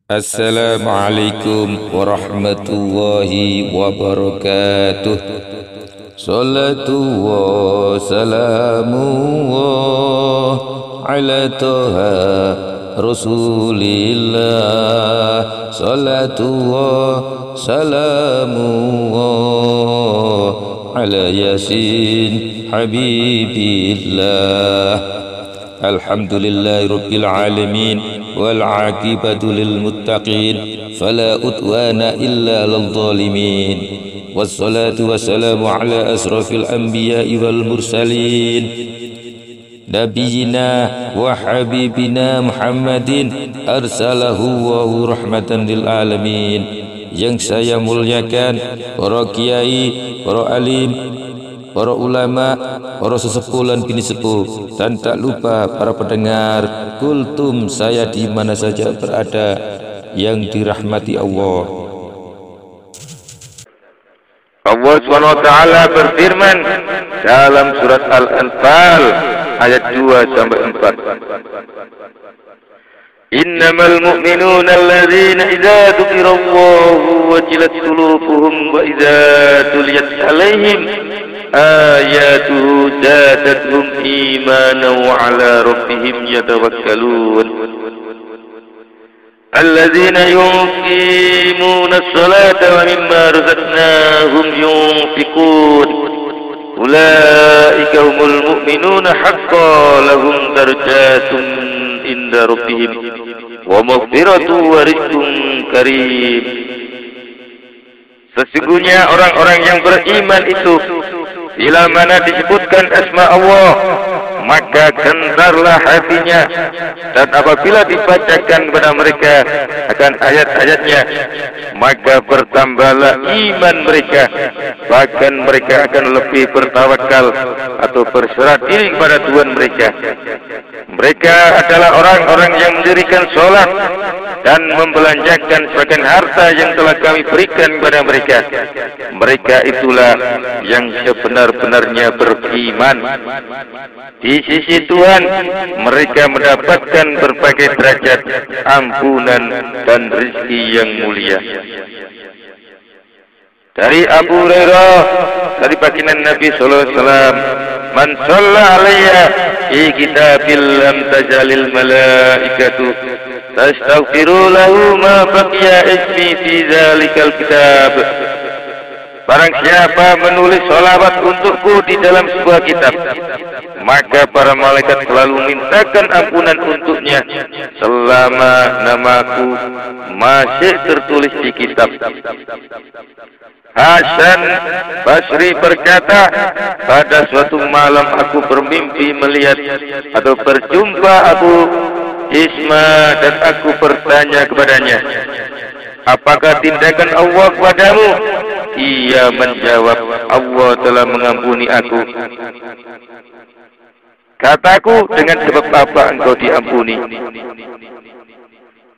Assalamualaikum warahmatullahi wabarakatuh. Salatu wa salamu ala toha Rasulillah. Salatu wa salamu ala Yasin Habibillah. Alhamdulillahi Rabbil Alamin wal aqibatu lil muttaqin fala udwana illa lil zalimin. Wassalatu wassalamu ala asrafil anbiya'i wal mursalin nabiyina wa habibina Muhammadin arsalahu wa rahmatan lil alamin. Yang saya muliakan para kiai, para alim, para ulama, para sesepuh dan bini sepuh, dan tak lupa para pendengar kultum saya di mana saja berada yang dirahmati Allah. Allah SWT berfirman dalam surat Al-Anfal ayat 2 sampai 4. Innamal mu'minuna alladzina idza dzukirallahu wajilat qulubuhum wa idza tuliyat 'alaihim ayatuhu zadatuhum imanan wa 'ala rabbihim yatawakkalun. Alladzina yuqimuna as-salata wa mimma razaqnahum yunfiqun. Ulaika humul mu'minuna haqqan lahum darajatun inda rabbihim wa maghfiratu wa rizqun karim. Sesungguhnya orang-orang yang beriman itu bila mana disebutkan asma Allah maka gentarlah hatinya, dan apabila dibacakan kepada mereka akan ayat-ayatnya maka bertambahlah iman mereka, bahkan mereka akan lebih bertawakal atau berserah diri kepada Tuhan mereka. Mereka adalah orang-orang yang mendirikan sholat dan membelanjakan sebagian harta yang telah kami berikan kepada mereka. Mereka itulah yang sebenar-benarnya beriman. Di sisi Tuhan mereka mendapatkan berbagai derajat ampunan dan rezeki yang mulia. Dari Abu Hurairah dari baginda Nabi sallallahu alaihi wasallam, "Man shalla alayya fi kitabil lam tajalil malaikatu tastaghfiru lahu ma baqiya ismi fi dzalikal kitab." Barang siapa menulis sholawat untukku di dalam sebuah kitab, maka para malaikat selalu mintakan ampunan untuknya selama namaku masih tertulis di kitab. Hasan Basri berkata, pada suatu malam aku bermimpi melihat atau berjumpa Abu Isma dan aku bertanya kepadanya, apakah tindakan Allah kepadamu? Ia menjawab, Allah telah mengampuni aku. Kataku, dengan sebab apa engkau diampuni?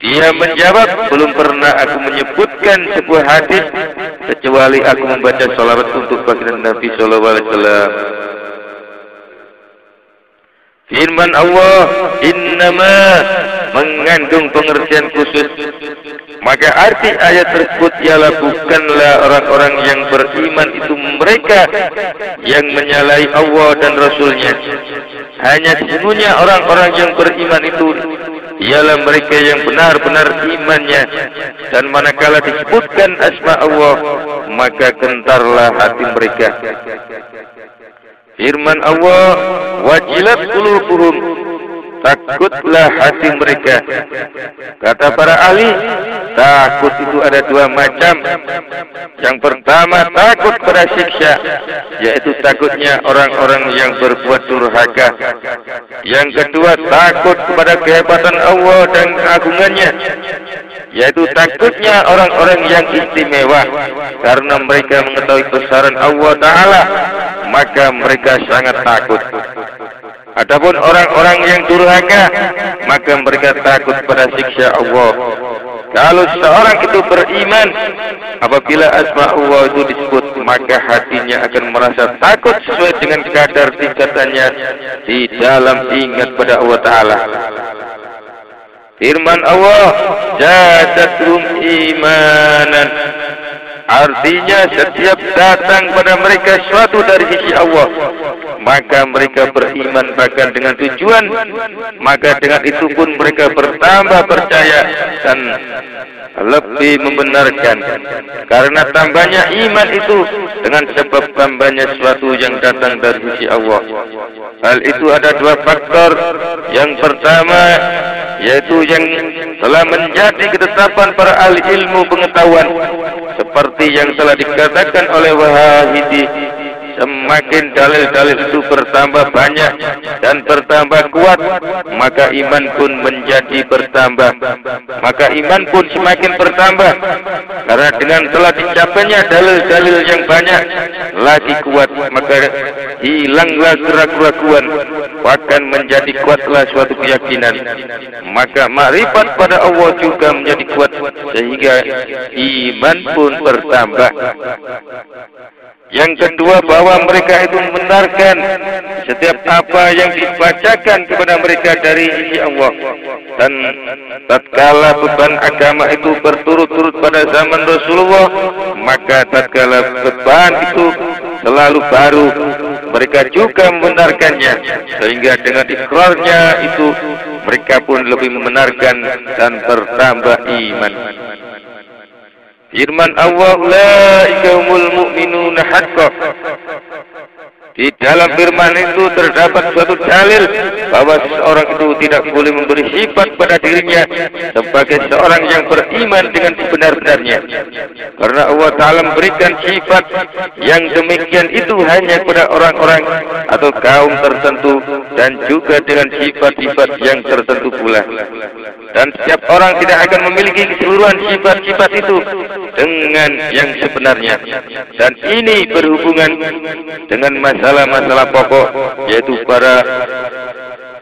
Dia menjawab, belum pernah aku menyebutkan sebuah hadis kecuali aku membaca salawat untuk baginda Nabi sallallahu alaihi wasallam. Firman Allah, innama mengandung pengertian khusus. Maka arti ayat tersebut ialah bukanlah orang-orang yang beriman itu mereka yang menyalahi Allah dan Rasulnya. Hanya sesungguhnya orang-orang yang beriman itu ialah mereka yang benar-benar imannya, dan manakala disebutkan asma Allah maka gentarlah hati mereka. Firman Allah, wajilat qulubuhum, takutlah hati mereka. Kata para ahli, takut itu ada dua macam. Yang pertama takut pada siksa, yaitu takutnya orang-orang yang berbuat durhaka. Yang kedua takut kepada kehebatan Allah dan keagungannya, yaitu takutnya orang-orang yang istimewa. Karena mereka mengetahui besaran Allah Ta'ala maka mereka sangat takut. Adapun orang-orang yang durhaka maka mereka takut pada siksa Allah. Kalau seorang itu beriman, apabila asma Allah itu disebut maka hatinya akan merasa takut sesuai dengan kadar tingkatannya di dalam ingat pada Allah Ta'ala. Firman Allah, zadatum imanan. Artinya setiap datang pada mereka suatu dari sisi Allah, maka mereka beriman bahkan dengan tujuan, maka dengan itu pun mereka bertambah percaya dan lebih membenarkan. Karena tambahnya iman itu dengan sebab tambahnya sesuatu yang datang dari sisi Allah. Hal itu ada dua faktor. Yang pertama yaitu yang telah menjadi ketetapan para ahli ilmu pengetahuan, seperti yang telah dikatakan oleh Wahidi, semakin dalil-dalil itu bertambah banyak dan bertambah kuat, maka iman pun menjadi bertambah. Maka iman pun semakin bertambah, karena dengan telah dicapainya dalil-dalil yang banyak lagi kuat, maka hilanglah keraguan, bahkan menjadi kuatlah suatu keyakinan. Maka makrifat pada Allah juga menjadi kuat, sehingga iman pun bertambah. Yang kedua, bahwa mereka itu membenarkan setiap apa yang dibacakan kepada mereka dari sisi Allah. Dan tatkala beban agama itu berturut-turut pada zaman Rasulullah, maka tatkala beban itu selalu baru, mereka juga membenarkannya, sehingga dengan ikrarnya itu mereka pun lebih membenarkan dan bertambah iman. Firman Allah, ulaika humul mu'minuna haqqan. Di dalam firman itu terdapat suatu dalil bahwa seseorang itu tidak boleh memberi sifat pada dirinya sebagai seorang yang beriman dengan sebenar-benarnya. Karena Allah Ta'ala memberikan sifat yang demikian itu hanya kepada orang-orang atau kaum tertentu, dan juga dengan sifat-sifat yang tertentu pula. Dan setiap orang tidak akan memiliki keseluruhan sifat-sifat itu dengan yang sebenarnya. Dan ini berhubungan dengan masalah-masalah pokok,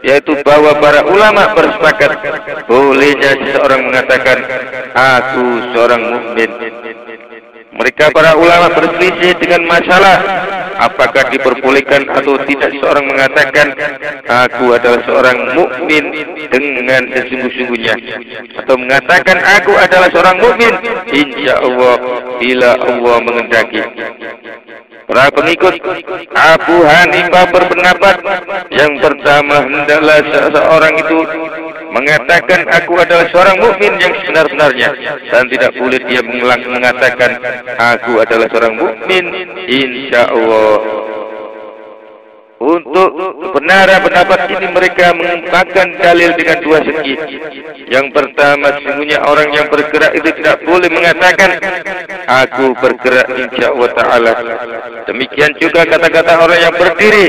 yaitu bahwa para ulama bersepakat bolehnya seseorang mengatakan aku seorang mukmin. Mereka para ulama berselisih dengan masalah apakah diperbolehkan atau tidak seorang mengatakan aku adalah seorang mukmin dengan sesungguh-sungguhnya, atau mengatakan aku adalah seorang mukmin insya Allah bila Allah mengendaki. Para pengikut Abu Hanifah berpendapat yang pertama, hendaklah seseorang itu mengatakan aku adalah seorang mukmin yang sebenar-benarnya, dan tidak boleh dia mengatakan aku adalah seorang mukmin insya Allah. Untuk kebenaran pendapat ini mereka mengungkapkan dalil dengan dua segi. Yang pertama, sesungguhnya orang yang bergerak itu tidak boleh mengatakan aku bergerak insya Allah Ta'ala. Demikian juga kata-kata orang yang berdiri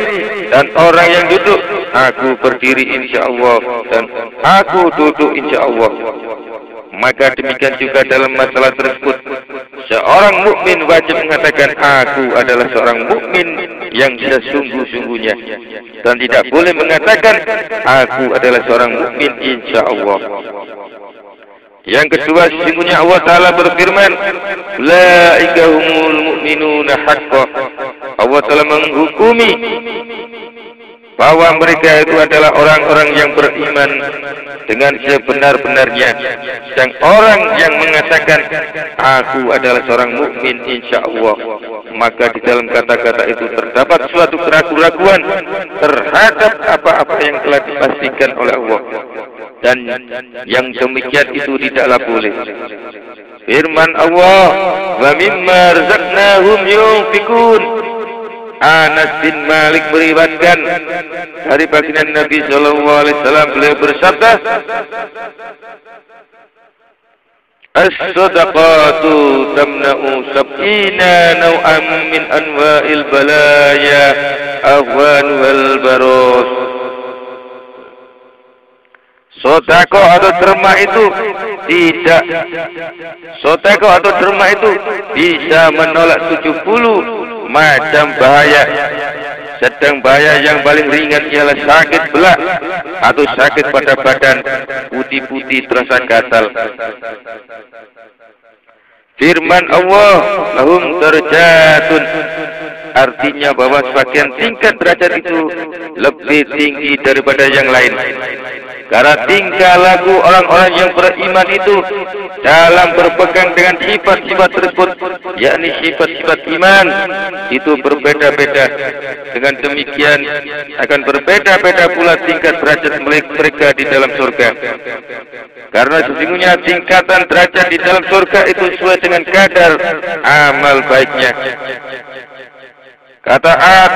dan orang yang duduk, aku berdiri insya Allah dan aku duduk insya Allah. Maka demikian juga dalam masalah tersebut, seorang mukmin wajib mengatakan aku adalah seorang mukmin yang sesungguh-sungguhnya, dan tidak boleh mengatakan aku adalah seorang mukmin insya Allah. Yang kedua, sesungguhnya Allah Ta'ala berfirman, ulaika humul mu'minuna haqqan. Allah Ta'ala menghukumi bahwa mereka itu adalah orang-orang yang beriman dengan sebenar-benarnya. Dan orang yang mengatakan aku adalah seorang mukmin insya Allah, maka di dalam kata-kata itu terdapat suatu keraguan terhadap apa-apa yang telah dipastikan oleh Allah, dan yang demikian itu tidaklah boleh. Firman Allah, wa mimma razaqnahum yunfikun. Anas bin Malik meriwayatkan dari baginda Nabi sallallahu alaihi wasallam, beliau bersabda, as-sadaqatu tamna'u sab'ina naw'an min anwa'il balaya ahwan wal baros. Sodako atau derma itu tidak, sodako atau derma itu bisa menolak 70 macam bahaya. Sedang bahaya yang paling ringan ialah sakit belak atau sakit pada badan, putih-putih terasa gatal. Firman Allah, lahum darajatun, artinya bahwa sebagian tingkat derajat itu lebih tinggi daripada yang lain. Karena tingkah laku orang-orang yang beriman itu dalam berpegang dengan sifat-sifat tersebut, yakni sifat-sifat iman, itu berbeda-beda. Dengan demikian akan berbeda-beda pula tingkat derajat mereka di dalam surga. Karena sesungguhnya tingkatan derajat di dalam surga itu sesuai dengan kadar amal baiknya. Kata Ad,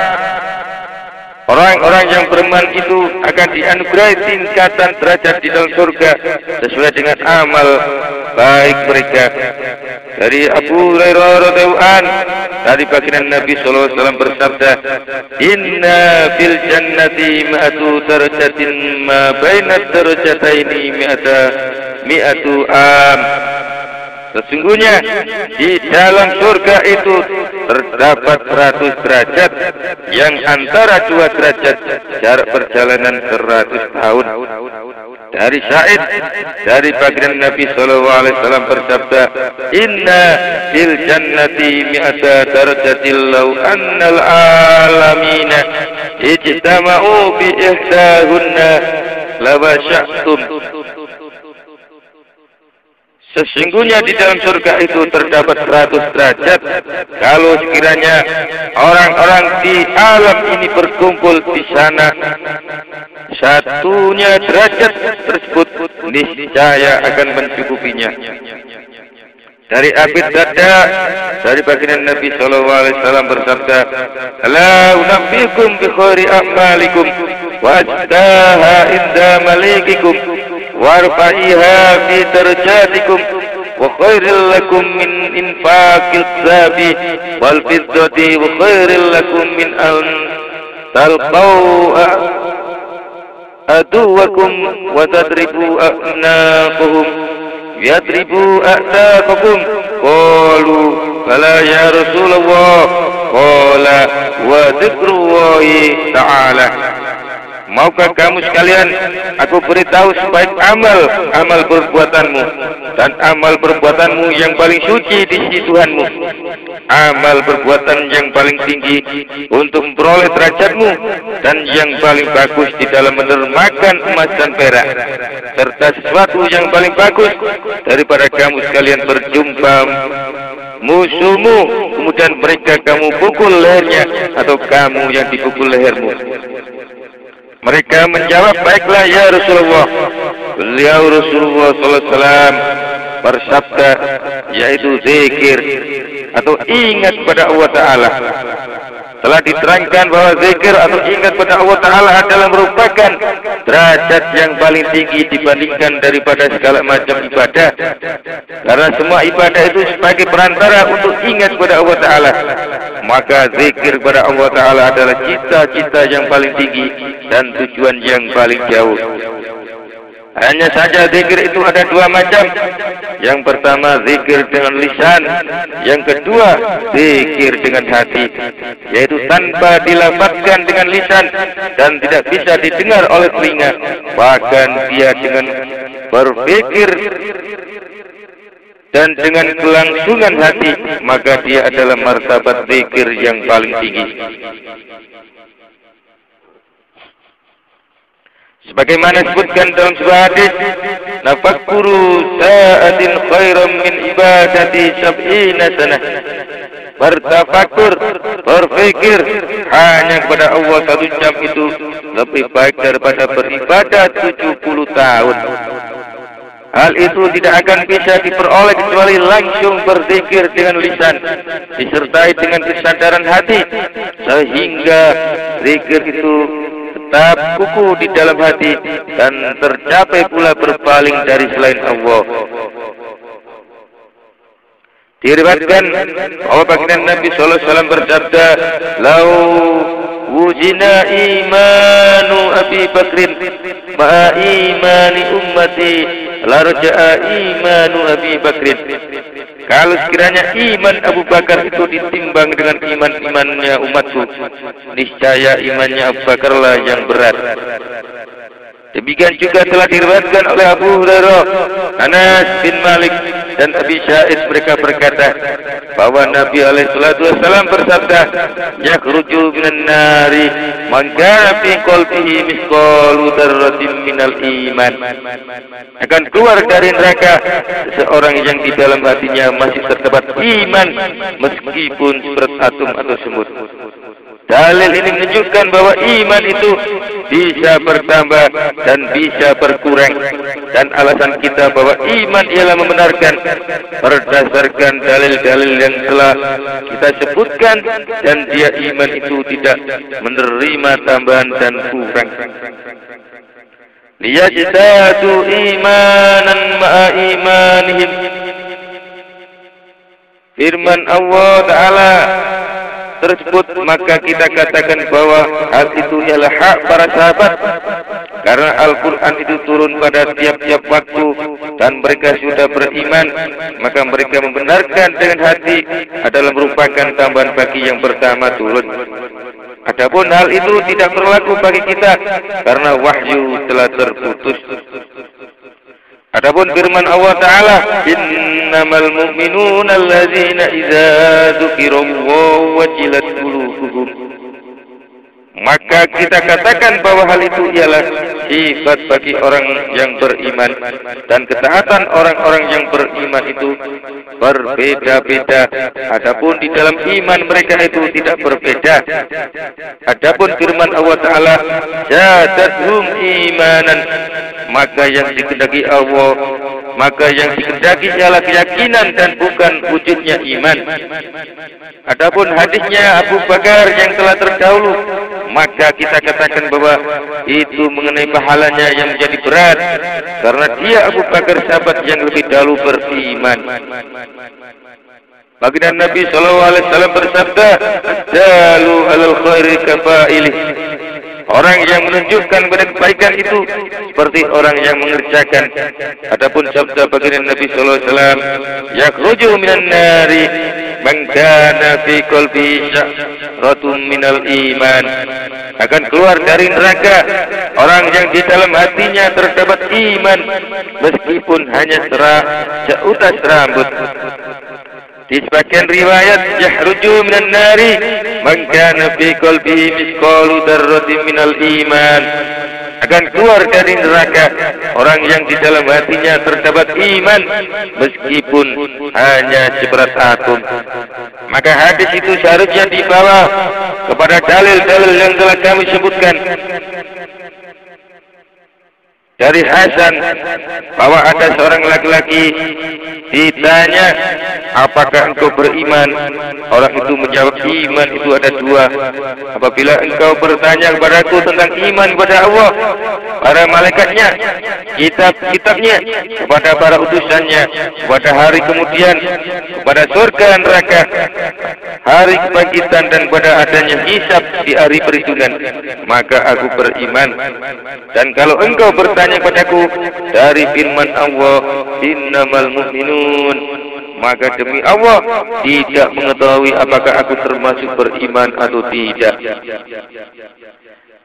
orang-orang yang beriman itu akan dianugerahi tingkatan derajat di dalam surga sesuai dengan amal baik mereka. Dari Abu Hurairah radhiyallahu anhu, dari baginda Nabi sallallahu alaihi wasallam bersabda, "Inna fil jannati mi'atu darajatin ma baina darajataini mi'atu am." Sesungguhnya di dalam surga itu terdapat 100 derajat yang antara dua derajat jarak perjalanan 100 tahun. Dari Sa'id, dari baginda Nabi sallallahu alaihi wasallam bersabda, "Inna fil jannati mi'ata darajatil law annal alamina ijtama'u bi ihdahunna lawasya'tum." Sesungguhnya di dalam surga itu terdapat 100 derajat. Kalau sekiranya orang-orang di alam ini berkumpul di sana, satunya derajat tersebut niscaya akan mencukupinya. Dari Abi Darda, dari baginda Nabi sallallahu alaihi wasallam bersabda, "La unabbiukum bi khairi a'malikum wa azdaha inda malikikum warfa'iha fi darajatikum wa khairil lakum min infaqil zabi wal fiddati wa khairil lakum min an talqaw aduwakum wa tadribu a'naqahum yadribu a'taqakum." Qalu bala ya Rasulullah. Qala wa dzikrullahi ta'ala. Maukah kamu sekalian aku beritahu sebaik amal perbuatanmu dan amal perbuatanmu yang paling suci di sisi Tuhanmu, amal perbuatan yang paling tinggi untuk memperoleh derajatmu, dan yang paling bagus di dalam mendermakan emas dan perak, serta sesuatu yang paling bagus daripada kamu sekalian berjumpa musuhmu kemudian mereka kamu pukul lehernya atau kamu yang dipukul lehermu. Mereka menjawab, "Baiklah ya Rasulullah." Beliau Rasulullah sallallahu alaihi wasallam bersabda, yaitu zikir atau ingat pada Allah Ta'ala. Telah diterangkan bahwa zikir atau ingat pada Allah Ta'ala adalah merupakan derajat yang paling tinggi dibandingkan daripada segala macam ibadah. Karena semua ibadah itu sebagai perantara untuk ingat pada Allah Ta'ala. Maka zikir pada Allah Ta'ala adalah cita-cita yang paling tinggi dan tujuan yang paling jauh. Hanya saja zikir itu ada dua macam. Yang pertama zikir dengan lisan, yang kedua zikir dengan hati, yaitu tanpa dilafazkan dengan lisan dan tidak bisa didengar oleh telinga, bahkan dia dengan berpikir dan dengan kelangsungan hati, maka dia adalah martabat zikir yang paling tinggi. Sebagaimana disebutkan dalam sebuah hadis, "Nafakkuru sa'atin khairam min ibadati sab'ina sanah." Bertafakur, berfikir hanya kepada Allah 1 jam itu lebih baik daripada beribadah 70 tahun. Hal itu tidak akan bisa diperoleh kecuali langsung berzikir dengan lisan, disertai dengan kesadaran hati, sehingga zikir itu tetap kukuh di dalam hati dan tercapai pula berpaling dari selain Allah. Diriwayatkan bahwa baginda Nabi sallallahu alaihi wasallam bersabda, "Lau wujina imanu Abi Bakrin ma imani ummati la raja'a imanu Abi Bakrin." Kalau sekiranya iman Abu Bakar itu ditimbang dengan iman-imannya umatku, niscaya imannya Abu Bakarlah yang berat. Demikian juga telah diriwayatkan oleh Abu Hurairah, Anas bin Malik dan Abi Sa'id mereka berkata bahwa Nabi SAW bersabda, yakhruju minan nari man kana fi qalbihi mithqalu dzarratin minal iman. Akan keluar dari neraka seseorang yang di dalam hatinya masih terdapat iman meskipun seperti atom atau semut. Dalil ini menunjukkan bahwa iman itu bisa bertambah dan bisa berkurang. Dan alasan kita bahwa iman ialah membenarkan berdasarkan dalil-dalil yang telah kita sebutkan, dan dia iman itu tidak menerima tambahan dan kurang. Liyajdadu imanan ma'a imanihim. Firman Allah Ta'ala tersebut, maka kita katakan bahwa hal itu ialah hak para sahabat, karena Al-Quran itu turun pada tiap-tiap waktu dan mereka sudah beriman, maka mereka membenarkan dengan hati adalah merupakan tambahan bagi yang pertama turun. Adapun hal itu tidak berlaku bagi kita karena wahyu telah terputus. Adapun firman Allah Ta'ala, innamal mu'minuna allazina idza dzukirallahu wajilat qulubuhum. Maka kita katakan bahwa hal itu ialah sifat bagi orang yang beriman, dan ketaatan orang-orang yang beriman itu berbeda-beda. Adapun di dalam iman mereka itu tidak berbeda. Adapun firman Allah Ta'ala, zadatuhum imanan, maka yang dikehendaki Allah, maka yang dikehendaki ialah keyakinan dan bukan wujudnya iman. Adapun hadisnya Abu Bakar yang telah terdahulu, maka kita katakan bahwa itu mengenai pahalanya yang menjadi berat, karena dia Abu Bakar sahabat yang lebih dahulu beriman. Baginda Nabi SAW bersabda, dalu alal khairi kafailih. Orang yang menunjukkan pada kebaikan itu seperti orang yang mengerjakan. Adapun sabda baginda Nabi SAW, yakhruju minan nari man kana fi qalbi sya'ratun minal iman. Akan keluar dari neraka orang yang di dalam hatinya terdapat iman meskipun hanya seutas rambut. Di sebagian riwayat, yahruju minan nari man kana fi qalbihi mithqalu dzarratin minal iman. Akan keluar dari neraka orang yang di dalam hatinya terdapat iman meskipun hanya seberat atom. Maka hadis itu seharusnya dibawa kepada dalil-dalil yang telah kami sebutkan. Dari Hasan bahwa ada seorang laki-laki ditanya, apakah engkau beriman? Orang itu menjawab, iman itu ada dua. Apabila engkau bertanya kepadaku tentang iman kepada Allah, para malaikatnya, kitab-kitabnya, kepada para utusannya, kepada hari kemudian, kepada surga dan neraka, hari kebangkitan, dan pada adanya hisab di hari perhitungan, maka aku beriman. Dan kalau engkau bertanya padaku dari firman Allah, innamal mu'minun, maka demi Allah tidak mengetahui apakah aku termasuk beriman atau tidak.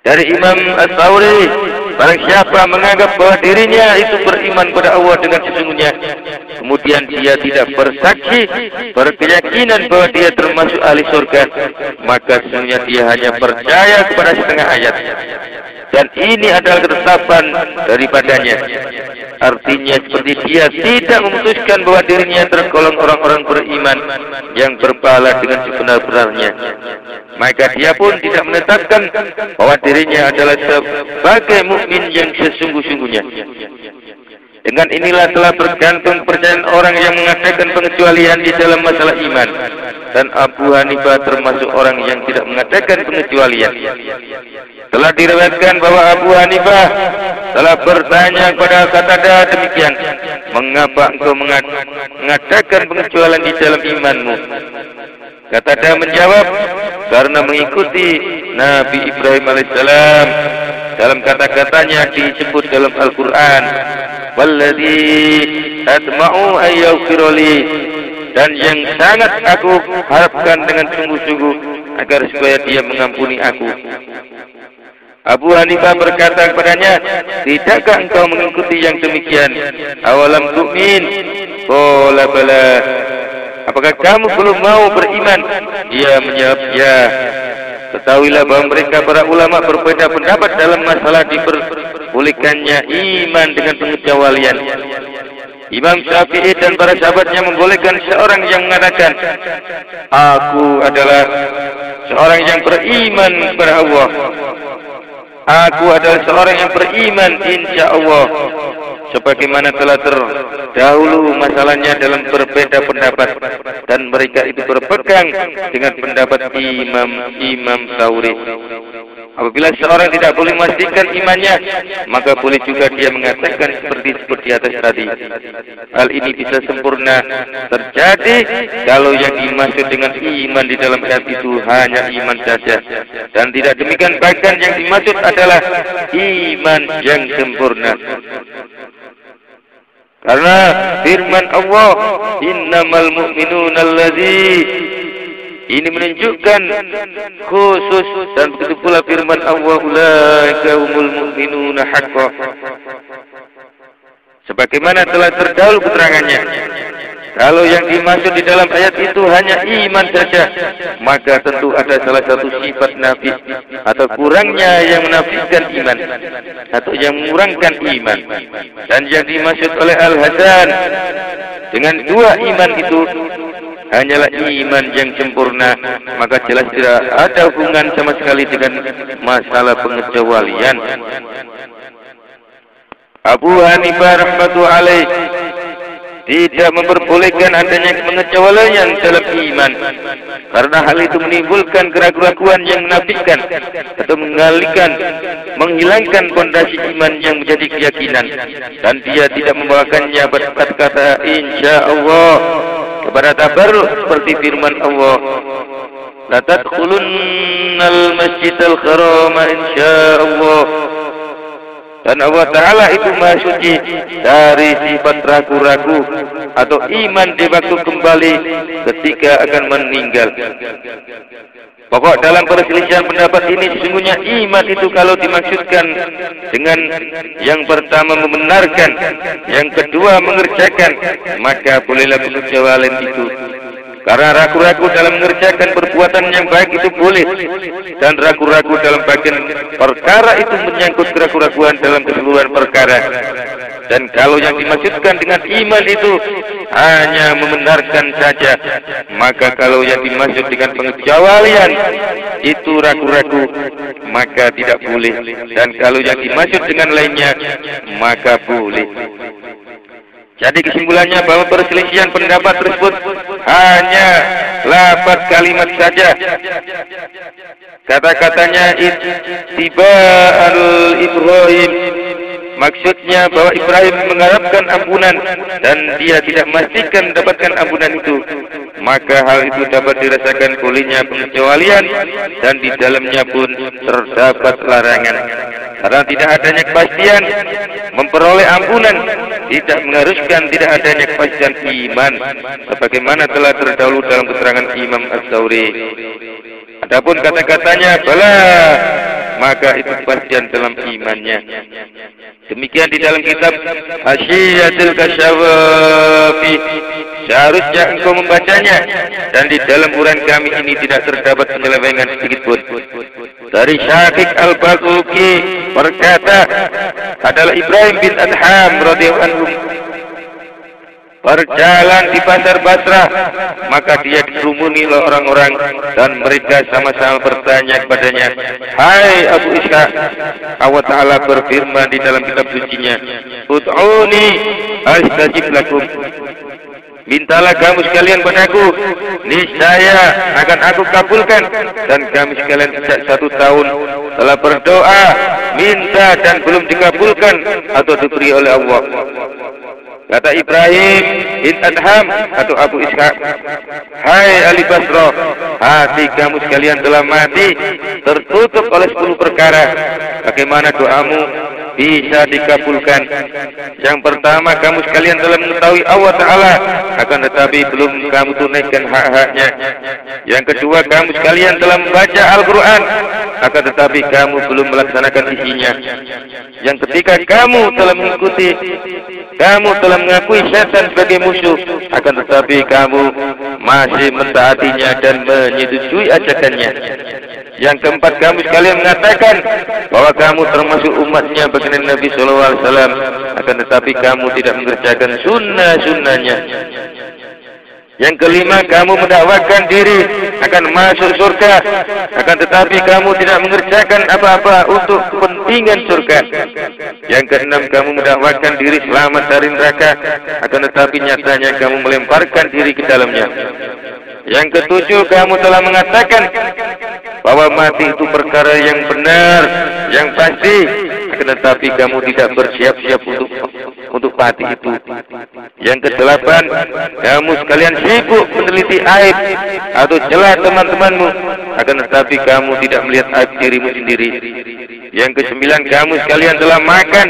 Dari Imam As-Sawri, barang siapa menganggap bahwa dirinya itu beriman kepada Allah dengan sesungguhnya, kemudian dia tidak bersaksi, berkeyakinan bahwa dia termasuk ahli surga, maka sesungguhnya dia hanya percaya kepada setengah ayat. Dan ini adalah ketetapan daripadanya. Artinya seperti dia tidak memutuskan bahwa dirinya tergolong orang-orang beriman yang berpahala dengan sebenar-benarnya, maka dia pun tidak menetapkan bahwa dirinya adalah sebagai mukmin yang sesungguh-sungguhnya. Dengan inilah telah bergantung kepercayaan orang yang mengadakan pengecualian di dalam masalah iman. Dan Abu Hanifah termasuk orang yang tidak mengadakan pengecualian. Telah diriwayatkan bahwa Abu Hanifah telah bertanya kepada Qatadah demikian, mengapa engkau mengadakan pengecualian di dalam imanmu? Qatadah menjawab, karena mengikuti Nabi Ibrahim alaihissalam. Dalam kata-katanya disebut dalam Al-Quran, walladzi atma'u ayyaghfirli, dan yang sangat aku harapkan dengan sungguh-sungguh agar supaya dia mengampuni aku. Abu Hanifah berkata kepadanya, tidakkah engkau mengikuti yang demikian? Awalam tu'min, Qala bala. Apakah kamu belum mau beriman? Dia menjawab, ya. Ketahuilah bahwa mereka para ulama berbeda pendapat dalam masalah diperbolehkannya iman dengan pengecualian. Imam Syafi'i dan para sahabatnya membolehkan seorang yang mengatakan, aku adalah seorang yang beriman kepada Allah. Aku adalah seorang yang beriman insya Allah. Sebagaimana telah terdahulu masalahnya dalam berbeda pendapat, dan mereka itu berpegang dengan pendapat Imam Tsauri. Apabila seorang tidak boleh memastikan imannya, maka boleh juga dia mengatakan seperti atas tadi. Hal ini bisa sempurna terjadi kalau yang dimaksud dengan iman di dalam ayat itu hanya iman saja, dan tidak demikian bahkan yang dimaksud adalah iman yang sempurna. Karena firman Allah, innamal mu'minuna alladzi, ini menunjukkan khusus, dan begitu pula firman Allah, ulaika humul mu'minuna haqqan. Sebagaimana telah terdahulu keterangannya, kalau yang dimaksud di dalam ayat itu hanya iman saja, maka tentu ada salah satu sifat nafi atau kurangnya yang menafikan iman atau yang mengurangkan iman. Dan yang dimaksud oleh Al-Hasan dengan dua iman itu hanyalah iman yang sempurna, maka jelas tidak ada hubungan sama sekali dengan masalah pengecualian. Abu Hanifah rahmatullahi alaih tidak memperbolehkan adanya pengecualian dalam iman, karena hal itu menimbulkan keraguan yang menafikan atau menghilangkan fondasi iman yang menjadi keyakinan, dan dia tidak membawakannya berkata-kata insya Allah kepada tabarruk seperti firman Allah, la tadkhulunnal masjidal harama insya Allah. Dan Allah Ta'ala itu maha suci dari sifat ragu-ragu atau iman di waktu kembali ketika akan meninggal. Pokok dalam perselisihan pendapat ini, sesungguhnya iman itu kalau dimaksudkan dengan yang pertama membenarkan, yang kedua mengerjakan, maka bolehlah pengecualian itu. Karena ragu-ragu dalam mengerjakan perbuatan yang baik itu boleh, dan ragu-ragu dalam bagian perkara itu menyangkut keraguan dalam keseluruhan perkara. Dan kalau yang dimaksudkan dengan iman itu hanya membenarkan saja, maka kalau yang dimaksud dengan pengecualian itu ragu-ragu, maka tidak boleh. Dan kalau yang dimaksud dengan lainnya, maka boleh. Jadi kesimpulannya bahwa perselisihan pendapat tersebut hanya lafaz kalimat saja. Kata-katanya ittiba'al Ibrahim, maksudnya bahwa Ibrahim mengharapkan ampunan dan dia tidak memastikan mendapatkan ampunan itu, maka hal itu dapat dirasakan bolehnya pengecualian, dan di dalamnya pun terdapat larangan. Karena tidak adanya kepastian memperoleh ampunan tidak mengharuskan tidak adanya kepastian iman, sebagaimana telah terdahulu dalam keterangan Imam As-Tsauri. Adapun kata-katanya bala, maka itu kepastian dalam imannya. Demikian di dalam kitab Asyiyatul Kasyawafi, seharusnya engkau membacanya, dan di dalam uraian kami ini tidak terdapat penyelewengan sedikitpun. Dari Syafiq Al-Baquqi berkata, adalah Ibrahim bin Adham radhiyallahu anhu berjalan di pasar Basrah, maka dia dikerumuni oleh orang-orang, dan mereka sama-sama bertanya kepadanya, hai Abu Ishaq, Allah Ta'ala berfirman di dalam kitab sucinya, ud'uni astajib lakum, mintalah kamu sekalian padaku, niscaya akan aku kabulkan. Dan kami sekalian sejak 1 tahun telah berdoa, minta, dan belum dikabulkan atau diberi oleh Allah. Kata Ibrahim bin Adham atau Abu Ishaq, hai ahli Basrah, hati kamu sekalian telah mati, tertutup oleh 10 perkara. Bagaimana doamu bisa dikabulkan? Yang pertama, kamu sekalian telah mengetahui Allah Ta'ala, akan tetapi belum kamu tunaikan hak-haknya. Yang kedua, kamu sekalian telah membaca Al-Quran, akan tetapi kamu belum melaksanakan isinya. Yang ketiga, kamu telah mengikuti kamu telah mengakui syaitan sebagai musuh, akan tetapi kamu masih mentaatinya dan menyetujui ajakannya. Yang keempat, kamu sekalian mengatakan bahwa kamu termasuk umatnya baginda Nabi SAW, akan tetapi kamu tidak mengerjakan sunnah-sunnahnya. Yang kelima, kamu mendakwakan diri akan masuk surga, akan tetapi kamu tidak mengerjakan apa-apa untuk kepentingan surga. Yang keenam, kamu mendakwakan diri selamat dari neraka, akan tetapi nyatanya kamu melemparkan diri ke dalamnya. Yang ketujuh, kamu telah mengatakan bahwa mati itu perkara yang benar, yang pasti, akan tetapi kamu tidak bersiap-siap untuk mati itu. Yang kedelapan, kamu sekalian sibuk meneliti aib atau celah teman-temanmu, akan tetapi kamu tidak melihat aib dirimu sendiri. Yang kesembilan, kamu sekalian telah makan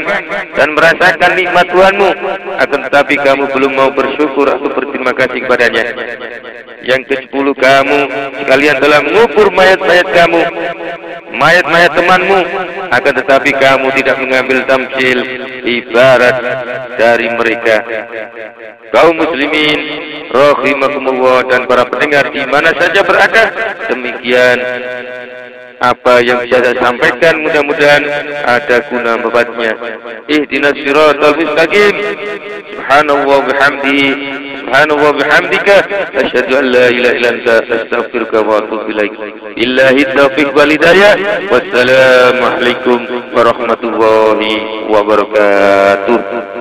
dan merasakan nikmat Tuhanmu, akan tetapi kamu belum mau bersyukur atau berterima kasih kepadanya. Yang ke-10, kamu sekalian telah mengubur mayat-mayat kamu, mayat-mayat temanmu, akan tetapi kamu tidak mengambil tamsil ibarat dari mereka. Kaum muslimin rahimakumullah dan para pendengar di mana saja berada, demikian apa yang saya sampaikan, mudah-mudahan ada guna manfaatnya. Ihdinas siratal mustaqim. Subhanallah bihamdihi, subhanallah bihamdika, asyhadu an la ilaha illa anta, astaghfiruka wa atubu ilaik. Billahi taufiq wal hidayah. Wassalamu alaikum warahmatullahi wabarakatuh.